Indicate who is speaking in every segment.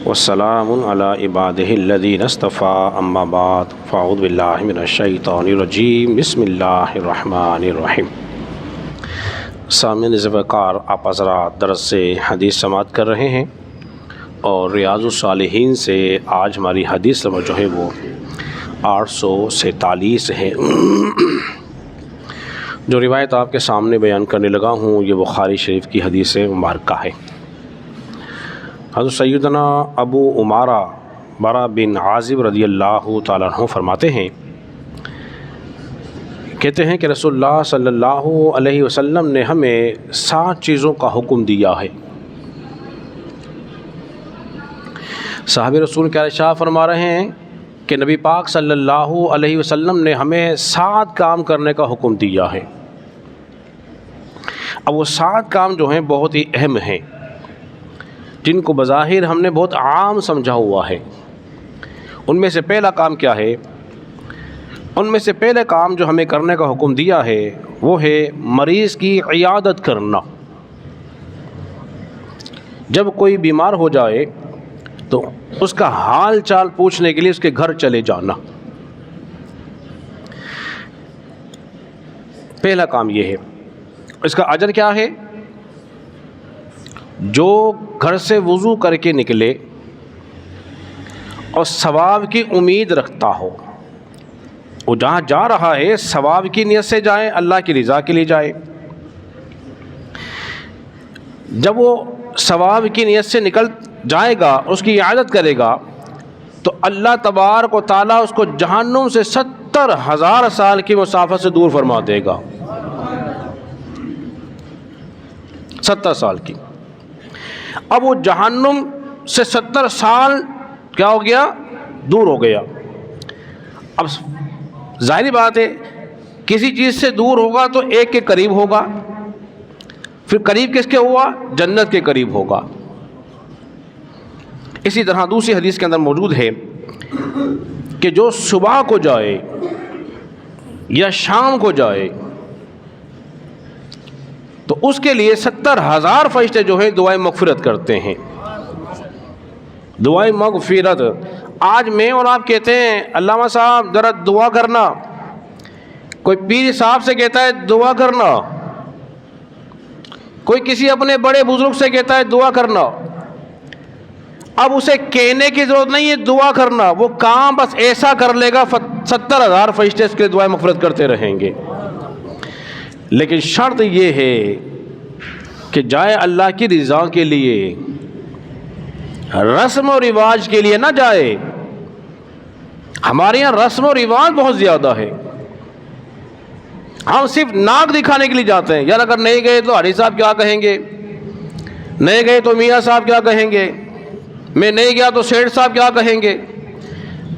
Speaker 1: والسلام علی عبادہ الذین اصطفیٰ اما بعد فاعوذ باللہ من الشیطان الرجیم بسم اللہ الرحمن الرحیم۔ سامعین وقار، آپ حضرات درس سے حدیث سماعت کر رہے ہیں اور ریاض الصالحین سے آج ہماری حدیث نمبر جو ہے وہ 847 ہے۔ جو روایت آپ کے سامنے بیان کرنے لگا ہوں یہ بخاری شریف کی حدیث مبارکہ ہے۔ حضرت سیدنا ابو عمارہ برا بن عازب رضی اللہ تعالیٰ عنہ فرماتے ہیں، کہتے ہیں کہ رسول اللہ صلی اللہ علیہ وسلم نے ہمیں 7 چیزوں کا حکم دیا ہے۔ صحابہ رسول کیا ارشاد فرما رہے ہیں کہ نبی پاک صلی اللہ علیہ وسلم نے ہمیں 7 کام کرنے کا حکم دیا ہے۔ اب وہ 7 کام جو ہیں بہت ہی اہم ہیں، جن کو بظاہر ہم نے بہت عام سمجھا ہوا ہے۔ ان میں سے پہلا کام کیا ہے؟ ان میں سے پہلے کام جو ہمیں کرنے کا حکم دیا ہے وہ ہے مریض کی عیادت کرنا۔ جب کوئی بیمار ہو جائے تو اس کا حال چال پوچھنے کے لیے اس کے گھر چلے جانا، پہلا کام یہ ہے۔ اس کا اجر کیا ہے؟ جو گھر سے وضو کر کے نکلے اور ثواب کی امید رکھتا ہو، وہ جہاں جا رہا ہے ثواب کی نیت سے جائے، اللہ کی رضا کے لیے جائے۔ جب وہ ثواب کی نیت سے نکل جائے گا، اس کی عیادت کرے گا، تو اللہ تبارک و تعالیٰ اس کو جہنم سے 70,000 سال کی مسافت سے دور فرما دے گا۔ 70 سال کی۔ اب وہ جہنم سے 70 سال کیا ہو گیا؟ دور ہو گیا۔ اب ظاہری بات ہے کسی چیز سے دور ہوگا تو ایک کے قریب ہوگا، پھر قریب کس کے ہوا؟ جنت کے قریب ہوگا۔ اسی طرح دوسری حدیث کے اندر موجود ہے کہ جو صبح کو جائے یا شام کو جائے تو اس کے لیے 70,000 فرشتے جو ہیں دعائیں مغفرت کرتے ہیں۔ دعائیں مغفرت۔ آج میں اور آپ کہتے ہیں علامہ صاحب ذرا دعا کرنا، کوئی پیر صاحب سے کہتا ہے دعا کرنا، کوئی کسی اپنے بڑے بزرگ سے کہتا ہے دعا کرنا۔ اب اسے کہنے کی ضرورت نہیں ہے دعا کرنا، وہ کام بس ایسا کر لے گا 70,000 فرشتے اس کے دعائیں مغفرت کرتے رہیں گے۔ لیکن شرط یہ ہے کہ جائے اللہ کی رضا کے لیے، رسم و رواج کے لیے نہ جائے۔ ہمارے یہاں رسم و رواج بہت زیادہ ہے، ہم صرف ناک دکھانے کے لیے جاتے ہیں۔ یار اگر نہیں گئے تو حاجی صاحب کیا کہیں گے، نہیں گئے تو میاں صاحب کیا کہیں گے، میں نہیں گیا تو سیٹھ صاحب کیا کہیں گے۔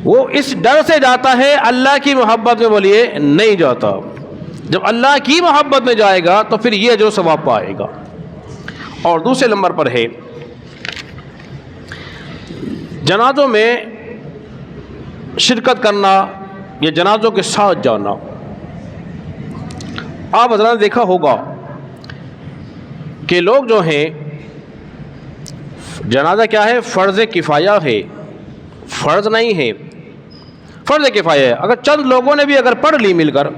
Speaker 1: وہ اس ڈر سے جاتا ہے، اللہ کی محبت میں بولیے نہیں جاتا۔ جب اللہ کی محبت میں جائے گا تو پھر یہ جو ثواب پائے گا۔ اور دوسرے نمبر پر ہے جنازوں میں شرکت کرنا یا جنازوں کے ساتھ جانا۔ آپ حضرات نے دیکھا ہوگا کہ لوگ جو ہیں، جنازہ کیا ہے؟ فرض کفایہ ہے، فرض نہیں ہے، فرض کفایہ ہے۔ اگر چند لوگوں نے بھی اگر پڑھ لی مل کر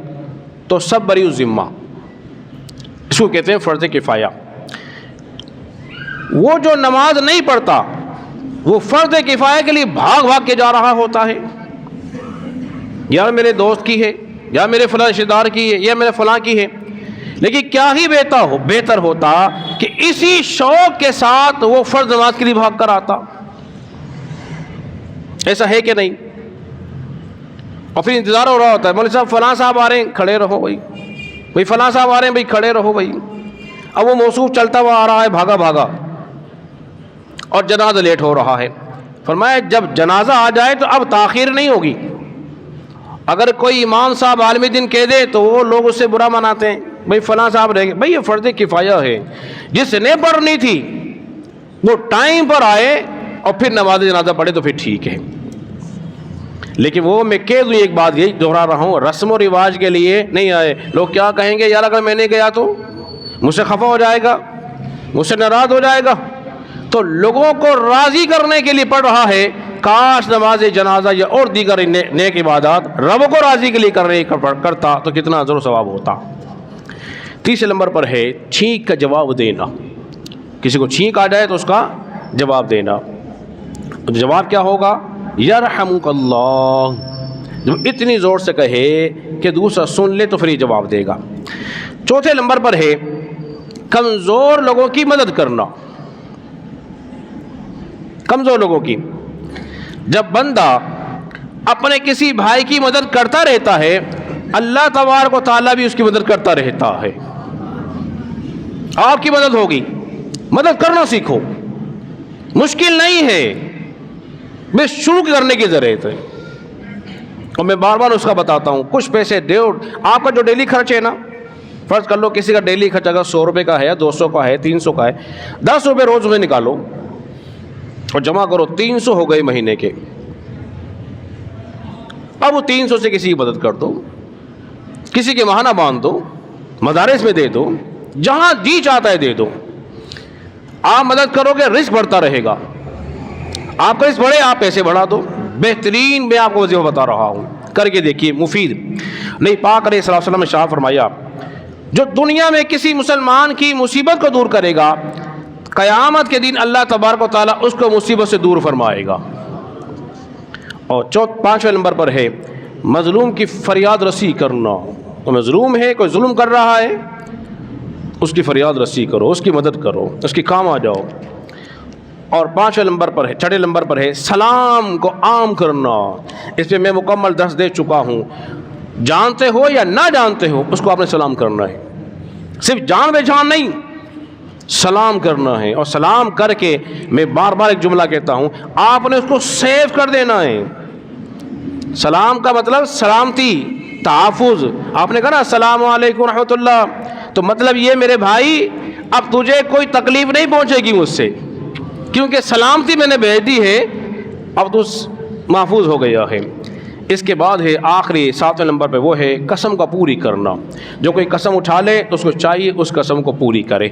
Speaker 1: تو سب بری الذمہ، اس کو کہتے ہیں فرض کفایہ۔ وہ جو نماز نہیں پڑھتا وہ فرض کفایہ کے لیے بھاگ بھاگ کے جا رہا ہوتا ہے، یار میرے دوست کی ہے، یا میرے فلاں رشتہ دار کی ہے، یا میرے فلاں کی ہے۔ لیکن کیا ہی بہتر ہوتا کہ اسی شوق کے ساتھ وہ فرض نماز کے لیے بھاگ کر آتا۔ ایسا ہے کہ نہیں؟ اور پھر انتظار ہو رہا ہوتا ہے، مولوی صاحب فلاں صاحب آ رہے ہیں، کھڑے رہو بھائی فلاں صاحب آ رہے ہیں، بھائی کھڑے رہو بھائی۔ اب وہ موصوف چلتا ہوا آ رہا ہے بھاگا بھاگا، اور جنازہ لیٹ ہو رہا ہے۔ فرمایا جب جنازہ آ جائے تو اب تاخیر نہیں ہوگی۔ اگر کوئی امام صاحب عالم دین کہہ دے تو وہ لوگ اس سے برا مناتے ہیں، بھائی فلاں صاحب رہ گئے۔ بھائی یہ فرض کفایہ ہے، جس نے پڑھنی تھی وہ ٹائم پر آئے اور پھر نماز جنازہ پڑھے تو پھر ٹھیک ہے۔ لیکن وہ میں کہہ دوں ایک بات یہی دہرا رہا ہوں، رسم و رواج کے لیے نہیں آئے۔ لوگ کیا کہیں گے، یار اگر میں نہیں گیا تو مجھ سے خفا ہو جائے گا، مجھ سے ناراض ہو جائے گا، تو لوگوں کو راضی کرنے کے لیے پڑھ رہا ہے، کاش نماز جنازہ یا اور دیگر نیک عبادات رب کو راضی کے لیے کرتا تو کتنا ضرور ثواب ہوتا۔ تیسرے نمبر پر ہے چھینک کا جواب دینا۔ کسی کو چھینک آ جائے تو اس کا جواب دینا۔ جواب کیا ہوگا؟ یرحمک اللہ، جب اتنی زور سے کہے کہ دوسرا سن لے تو پھر یہ جواب دے گا۔ چوتھے نمبر پر ہے کمزور لوگوں کی مدد کرنا۔ کمزور لوگوں کی، جب بندہ اپنے کسی بھائی کی مدد کرتا رہتا ہے، اللہ تبارک و تعالیٰ بھی اس کی مدد کرتا رہتا ہے۔ آپ کی مدد ہوگی، مدد کرنا سیکھو، مشکل نہیں ہے، بس شروع کرنے کی ضرورت ہے۔ اور میں بار بار اس کا بتاتا ہوں، کچھ پیسے دیو، آپ کا جو ڈیلی خرچ ہے نا، فرض کر لو کسی کا ڈیلی خرچ اگر 100 روپے کا ہے، 200 کا ہے، 300 کا ہے، 10 روپے روز میں نکالو اور جمع کرو، 300 ہو گئے مہینے کے۔ اب وہ 300 سے کسی کی مدد کر دو، کسی کے ماہانہ باندھ دو، مدارس میں دے دو، جہاں جی چاہتا ہے دے دو۔ آپ مدد کرو گے، رزق بڑھتا رہے گا، آپ کا رزق بڑھے، آپ پیسے بڑھا دو۔ بہترین میں آپ کو وظیفہ بتا رہا ہوں، کر کے دیکھیے، مفید نہیں۔ پاک علیہ الصلوۃ والسلام نے ارشاد فرمایا، جو دنیا میں کسی مسلمان کی مصیبت کو دور کرے گا، قیامت کے دن اللہ تبارک و تعالیٰ اس کو مصیبت سے دور فرمائے گا۔ اور پانچویں نمبر پر ہے مظلوم کی فریاد رسی کرنا۔ تو مظلوم ہے، کوئی ظلم کر رہا ہے، اس کی فریاد رسی کرو، اس کی مدد کرو، اس کی کام آ جاؤ۔ اور چھٹے نمبر پر ہے سلام کو عام کرنا۔ اس پہ میں مکمل درس دے چکا ہوں، جانتے ہو یا نہ جانتے ہو اس کو آپ نے سلام کرنا ہے، صرف جان بے جان نہیں، سلام کرنا ہے۔ اور سلام کر کے میں بار بار ایک جملہ کہتا ہوں، آپ نے اس کو سیو کر دینا ہے۔ سلام کا مطلب سلامتی، تحفظ۔ آپ نے کہا نا السلام علیکم ورحمۃ اللہ، تو مطلب یہ میرے بھائی اب تجھے کوئی تکلیف نہیں پہنچے گی مجھ سے، کیونکہ سلامتی میں نے بھیج دی ہے، اب تو محفوظ ہو گیا ہے۔ اس کے بعد ہے آخری 7ویں نمبر پہ، وہ ہے قسم کا پوری کرنا۔ جو کوئی قسم اٹھا لے تو اس کو چاہیے اس قسم کو پوری کرے۔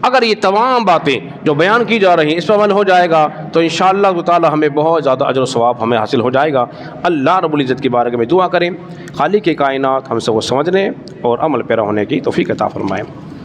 Speaker 1: اگر یہ تمام باتیں جو بیان کی جا رہی ہیں اس پر عمل ہو جائے گا تو انشاءاللہ تعالی ہمیں بہت زیادہ اجر و ثواب ہمیں حاصل ہو جائے گا۔ اللہ رب العزت کی بارگاہ میں دعا کریں، خالق کائنات ہم سب کو سمجھنے اور عمل پیرا ہونے کی توفیق عطا فرمائے۔